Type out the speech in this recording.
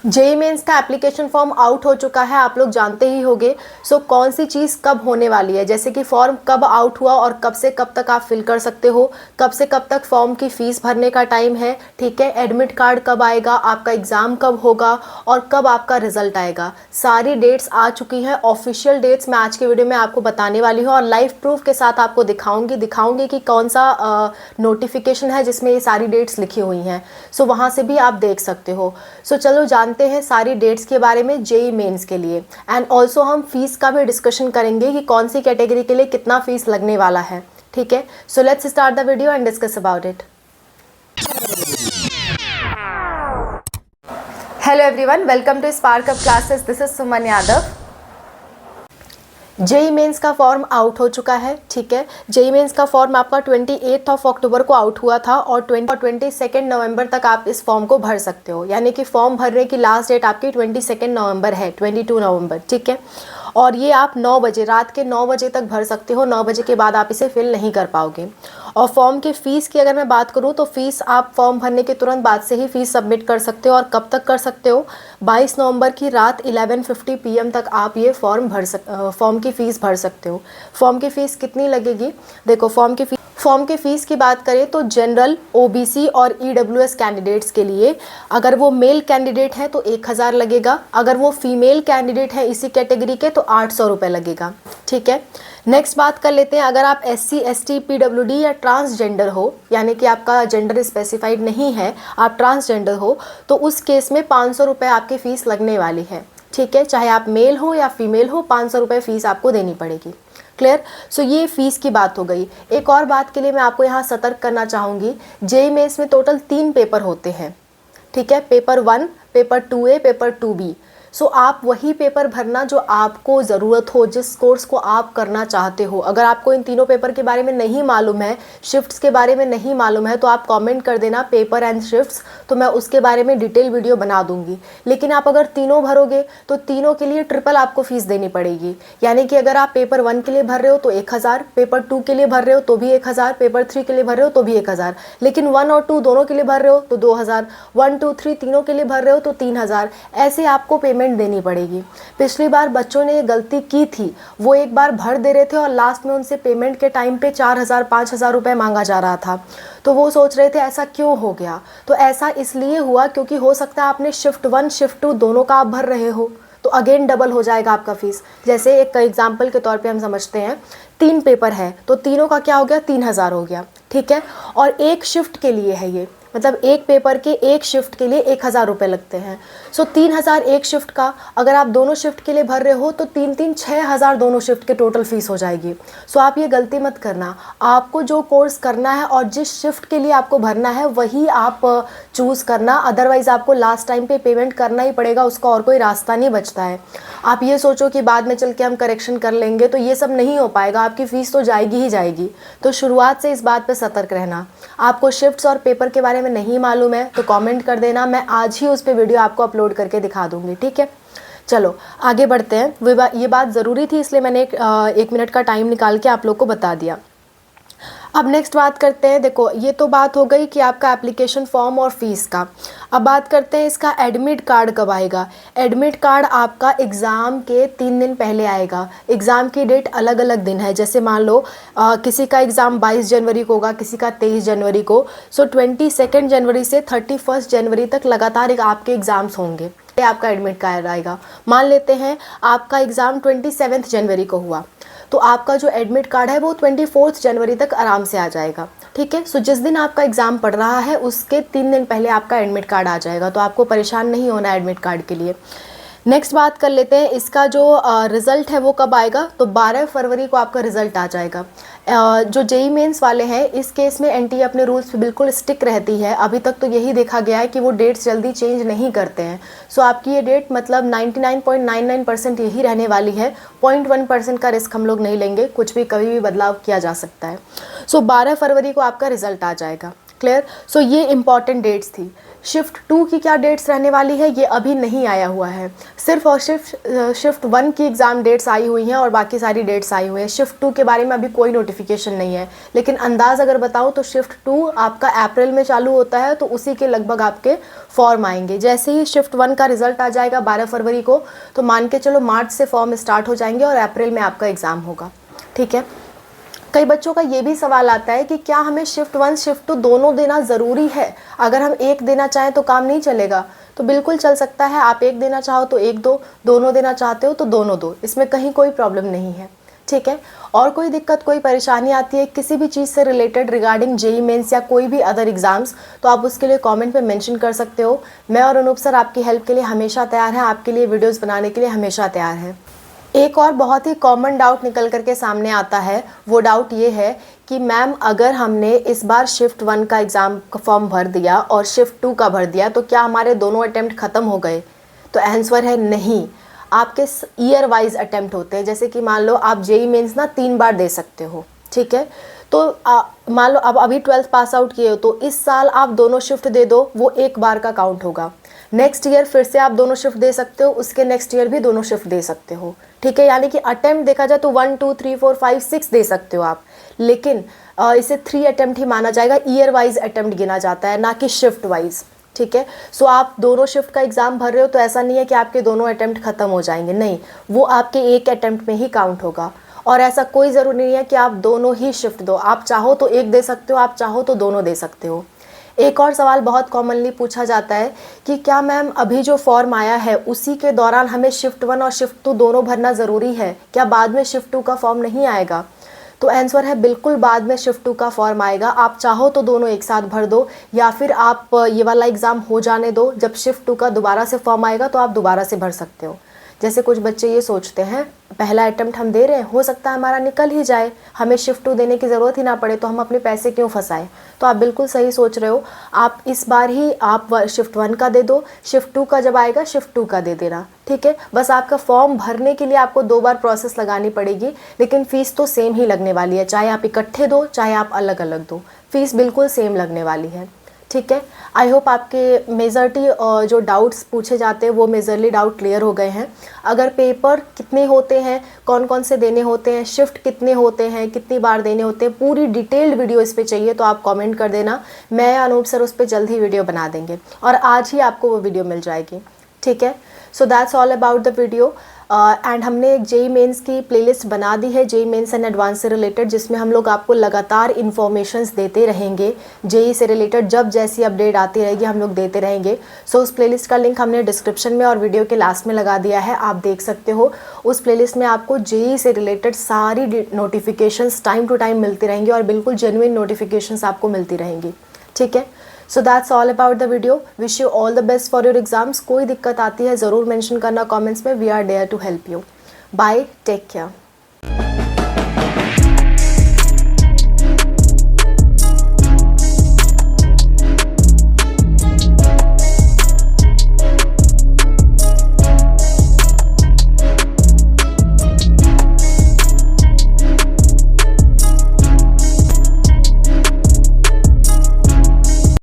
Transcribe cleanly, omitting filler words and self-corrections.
JEE mains का application form out हो चुका है, आप लोग जानते ही होंगे। सो कौन सी चीज़ कब होने वाली है, जैसे कि फॉर्म कब आउट हुआ और कब से कब तक आप फिल कर सकते हो, कब से कब तक फॉर्म की फ़ीस भरने का टाइम है, ठीक है, एडमिट कार्ड कब आएगा, आपका एग्ज़ाम कब होगा और कब आपका रिजल्ट आएगा, सारी डेट्स आ चुकी हैं। ऑफिशियल डेट्स मैं आज के वीडियो में आपको बताने वाली हूँ और लाइव प्रूफ के साथ आपको दिखाऊंगी कि कौन सा नोटिफिकेशन है जिसमें ये सारी डेट्स लिखी हुई हैं। सो वहाँ से भी आप देख सकते हो। सो चलो जानते हैं सारी डेट्स के बारे में जेई मेंस के लिए। एंड ऑल्सो हम फीस का भी डिस्कशन करेंगे कि कौन सी कैटेगरी के लिए कितना फीस लगने वाला है, ठीक है। So let's start the video and discuss about it. Hello everyone, welcome to Spark Up Classes. This is Suman Yadav. JEE mains का फॉर्म आउट हो चुका है, ठीक है। जेई मेंस का फॉर्म आपका 28 अक्टूबर को आउट हुआ था और 22 नवंबर तक आप इस फॉर्म को भर सकते हो, यानी कि फॉर्म भरने की लास्ट डेट आपकी 22 नवंबर है, 22 नवंबर, ठीक है। और ये आप 9 बजे, रात के 9 बजे तक भर सकते हो। 9 बजे के बाद आप इसे फिल नहीं कर पाओगे। और फॉर्म की फ़ीस की अगर मैं बात करूँ तो फ़ीस आप फॉर्म भरने के तुरंत बाद से ही फ़ीस सबमिट कर सकते हो। और कब तक कर सकते हो? 22 नवंबर की रात 11:50 PM तक आप ये फॉर्म की फ़ीस भर सकते हो। फॉर्म की फ़ीस कितनी लगेगी? देखो, फॉर्म की फ़ीस की बात करें तो जनरल, ओबीसी और ईडब्ल्यूएस कैंडिडेट्स के लिए अगर वो मेल कैंडिडेट है तो 1000 लगेगा। अगर वो फीमेल कैंडिडेट है इसी कैटेगरी के तो 800 रुपये लगेगा, ठीक है। नेक्स्ट बात कर लेते हैं, अगर आप SC ST PWD या ट्रांसजेंडर हो, यानी कि आपका जेंडर स्पेसिफाइड नहीं है, आप ट्रांसजेंडर हो, तो उस केस में 500 रुपये आपकी फ़ीस लगने वाली है, ठीक है। चाहे आप मेल हो या फीमेल हो, 500 रुपये फ़ीस आपको देनी पड़ेगी। क्लियर? सो ये फ़ीस की बात हो गई। एक और बात के लिए मैं आपको यहाँ सतर्क करना चाहूँगी, जेई मेंस में टोटल 3 पेपर होते हैं, ठीक है। Paper 1, paper 2A, paper 2B। सो आप वही पेपर भरना जो आपको ज़रूरत हो, जिस कोर्स को आप करना चाहते हो। अगर आपको इन तीनों पेपर के बारे में नहीं मालूम है, शिफ्ट्स के बारे में नहीं मालूम है, तो आप कमेंट कर देना पेपर एंड शिफ्ट्स, तो मैं उसके बारे में डिटेल वीडियो बना दूंगी। लेकिन आप अगर तीनों भरोगे तो तीनों के लिए ट्रिपल आपको फ़ीस देनी पड़ेगी। यानी कि अगर आप पेपर 1 के लिए भर रहे हो तो 1000, पेपर 2 के लिए भर रहे हो तो भी 1000, पेपर 3 के लिए भर रहे हो तो भी 1000, लेकिन 1 और 2 दोनों के लिए भर रहे हो तो 2000, 1 2 3 तीनों के लिए भर रहे हो तो 3000। ऐसे आपको पेमेंट देनी पड़ेगी। पिछली बार बच्चों ने ये गलती की थी, वो एक बार भर दे रहे थे और लास्ट में उनसे पेमेंट के टाइम पे 4000 5000 रुपये मांगा जा रहा था। तो वो सोच रहे थे ऐसा क्यों हो गया। तो ऐसा इसलिए हुआ क्योंकि हो सकता है आपने शिफ्ट 1 शिफ्ट 2 दोनों का आप भर रहे हो, तो अगेन डबल हो जाएगा आपका फ़ीस। जैसे एक एग्जाम्पल के तौर पे हम समझते हैं, 3 पेपर है तो तीनों का क्या हो गया, 3000 हो गया, ठीक है। और एक शिफ्ट के लिए है ये, मतलब एक पेपर के एक शिफ्ट के लिए 1000 रुपये लगते हैं। सो 3000 एक शिफ्ट का, अगर आप दोनों शिफ्ट के लिए भर रहे हो तो 6000 दोनों शिफ्ट के टोटल फ़ीस हो जाएगी। सो आप ये गलती मत करना। आपको जो कोर्स करना है और जिस शिफ्ट के लिए आपको भरना है वही आप चूज़ करना, अदरवाइज़ आपको लास्ट टाइम पे पेमेंट करना ही पड़ेगा, उसका और कोई रास्ता नहीं बचता है। आप ये सोचो कि बाद में चल के हम करेक्शन कर लेंगे, तो ये सब नहीं हो पाएगा, आपकी फ़ीस तो जाएगी ही जाएगी। तो शुरुआत से इस बात पर सतर्क रहना। आपको शिफ्ट्स और पेपर के बारे में नहीं मालूम है तो कमेंट कर देना, मैं आज ही उस पर वीडियो आपको अपलोड करके दिखा दूंगी, ठीक है। चलो आगे बढ़ते हैं। ये बात ज़रूरी थी इसलिए मैंने एक मिनट का टाइम निकाल के आप लोग को बता दिया। अब नेक्स्ट बात करते हैं। देखो, ये तो बात हो गई कि आपका एप्लीकेशन फॉर्म और फीस का। अब बात करते हैं इसका एडमिट कार्ड कब आएगा। एडमिट कार्ड आपका एग्ज़ाम के 3 दिन पहले आएगा। एग्ज़ाम की डेट अलग अलग दिन है, जैसे मान लो किसी का एग्ज़ाम 22 जनवरी को होगा, किसी का 23 जनवरी को। सो 22 जनवरी से 31 जनवरी तक लगातार आपके एग्ज़ाम्स होंगे। आपका एडमिट कार्ड आएगा। मान लेते हैं आपका एग्ज़ाम 27 जनवरी को हुआ, तो आपका जो एडमिट कार्ड है वो 24 जनवरी तक आराम से आ जाएगा, ठीक है। सो जिस दिन आपका एग्ज़ाम पड़ रहा है उसके 3 दिन पहले आपका एडमिट कार्ड आ जाएगा, तो आपको परेशान नहीं होना एडमिट कार्ड के लिए। नेक्स्ट बात कर लेते हैं, इसका जो रिज़ल्ट है वो कब आएगा। तो 12 फरवरी को आपका रिज़ल्ट आ जाएगा। जो जेई मेंस वाले हैं इस केस में एनटीए अपने रूल्स पे बिल्कुल स्टिक रहती है। अभी तक तो यही देखा गया है कि वो डेट्स जल्दी चेंज नहीं करते हैं। सो आपकी ये डेट मतलब 99.99% यही रहने वाली है। 0.1% का रिस्क हम लोग नहीं लेंगे, कुछ भी कभी भी बदलाव किया जा सकता है। सो 12 फरवरी को आपका रिज़ल्ट आ जाएगा, क्लियर। सो ये इंपॉर्टेंट डेट्स थी। शिफ्ट 2 की क्या डेट्स रहने वाली है ये अभी नहीं आया हुआ है, सिर्फ और सिर्फ शिफ्ट 1 की एग्ज़ाम डेट्स आई हुई हैं और बाकी सारी डेट्स आई हुई हैं। शिफ्ट 2 के बारे में अभी कोई नोटिफिकेशन नहीं है, लेकिन अंदाज़ अगर बताऊँ तो शिफ्ट 2 आपका अप्रैल में चालू होता है, तो उसी के लगभग आपके फॉर्म आएंगे। जैसे ही शिफ्ट 1 का रिजल्ट आ जाएगा 12 फरवरी को, तो मान के चलो मार्च से फॉर्म स्टार्ट हो जाएंगे और अप्रैल में आपका एग्ज़ाम होगा। ठीक है। कई बच्चों का ये भी सवाल आता है कि क्या हमें शिफ्ट 1 शिफ्ट 2 दोनों देना ज़रूरी है, अगर हम एक देना चाहें तो काम नहीं चलेगा? तो बिल्कुल चल सकता है, आप एक देना चाहो तो एक दो, दोनों देना चाहते हो तो दोनों दो, इसमें कहीं कोई प्रॉब्लम नहीं है। ठीक है। और कोई दिक्कत कोई परेशानी आती है किसी भी चीज़ से रिलेटेड रिगार्डिंग जेई मेंस या कोई भी अदर एग्ज़ाम्स, तो आप उसके लिए कमेंट पे मेंशन कर सकते हो। मैं और अनूप सर आपकी हेल्प के लिए हमेशा तैयार हैं, आपके लिए वीडियोज़ बनाने के लिए हमेशा तैयार हैं। एक और बहुत ही कॉमन डाउट निकल करके सामने आता है, वो डाउट ये है कि मैम अगर हमने इस बार शिफ्ट 1 का एग्ज़ाम का फॉर्म भर दिया और शिफ्ट 2 का भर दिया तो क्या हमारे दोनों अटैम्प्ट ख़त्म हो गए? तो आंसर है नहीं, आपके ईयर वाइज अटैम्प्ट होते हैं। जैसे कि मान लो आप जेई मेंस ना 3 बार दे सकते हो, ठीक है। तो मान लो अब अभी 12th पास आउट किए हो तो इस साल आप दोनों शिफ्ट दे दो, वो एक बार का काउंट होगा। नेक्स्ट ईयर फिर से आप दोनों शिफ्ट दे सकते हो, उसके नेक्स्ट ईयर भी दोनों शिफ्ट दे सकते हो। ठीक है, यानी कि अटेम्प्ट देखा जाए तो 1 2 3 4 5 6 दे सकते हो आप, लेकिन इसे 3 अटेम्प्ट ही माना जाएगा। ईयर वाइज अटेम्प्ट गिना जाता है, ना कि शिफ्ट वाइज। ठीक है। सो आप दोनों शिफ्ट का एग्ज़ाम भर रहे हो तो ऐसा नहीं है कि आपके दोनों अटेम्प्ट ख़त्म हो जाएंगे, नहीं, वो आपके एक अटेम्प्ट में ही काउंट होगा। और ऐसा कोई ज़रूरी नहीं है कि आप दोनों ही शिफ्ट दो, आप चाहो तो एक दे सकते हो, आप चाहो तो दोनों दे सकते हो। एक और सवाल बहुत कॉमनली पूछा जाता है कि क्या मैम अभी जो फॉर्म आया है उसी के दौरान हमें शिफ्ट 1 और शिफ्ट 2 दोनों भरना ज़रूरी है, क्या बाद में शिफ्ट 2 का फॉर्म नहीं आएगा? तो आंसर है बिल्कुल बाद में शिफ्ट 2 का फॉर्म आएगा। आप चाहो तो दोनों एक साथ भर दो, या फिर आप ये वाला एग्ज़ाम हो जाने दो, जब शिफ्ट 2 का दोबारा से फॉर्म आएगा तो आप दोबारा से भर सकते हो। जैसे कुछ बच्चे ये सोचते हैं पहला अटेम्प्ट हम दे रहे हैं, हो सकता है हमारा निकल ही जाए, हमें शिफ्ट 2 देने की ज़रूरत ही ना पड़े, तो हम अपने पैसे क्यों फंसाएं? तो आप बिल्कुल सही सोच रहे हो, आप इस बार ही आप शिफ्ट 1 का दे दो, शिफ्ट 2 का जब आएगा शिफ्ट 2 का दे देना। ठीक है, बस आपका फॉर्म भरने के लिए आपको 2 बार प्रोसेस लगानी पड़ेगी, लेकिन फ़ीस तो सेम ही लगने वाली है, चाहे आप इकट्ठे दो चाहे आप अलग अलग दो, फीस बिल्कुल सेम लगने वाली है। ठीक है, आई होप आपके मेजॉरिटी जो डाउट्स पूछे जाते हैं वो मेजरली डाउट क्लियर हो गए हैं। अगर पेपर कितने होते हैं, कौन कौन से देने होते हैं, शिफ्ट कितने होते हैं, कितनी बार देने होते हैं, पूरी डिटेल्ड वीडियो इस पे चाहिए तो आप कमेंट कर देना, मैं अनूप सर उस पर जल्द ही वीडियो बना देंगे और आज ही आपको वो वीडियो मिल जाएगी। ठीक है, so that's all about the video. And हमने एक जेई मेंस की प्लेलिस्ट बना दी है जेई मेंस एंड एडवांस से रिलेटेड, जिसमें हम लोग आपको लगातार इन्फॉर्मेशंस देते रहेंगे, जेई से रिलेटेड जब जैसी अपडेट आती रहेगी हम लोग देते रहेंगे। सो उस प्लेलिस्ट का लिंक हमने डिस्क्रिप्शन में और वीडियो के लास्ट में लगा दिया है, आप देख सकते हो। उस प्लेलिस्ट में आपको जेई से रिलेटेड सारी नोटिफिकेशंस टाइम टू टाइम मिलती रहेंगी और बिल्कुल जेन्युइन नोटिफिकेशंस आपको मिलती रहेंगी। ठीक है, so that's all about the video. Wish you all the best for your exams. कोई दिक्कत आती है ज़रूर मेंशन करना कमेंट्स में, we are there to help you. Bye, take care.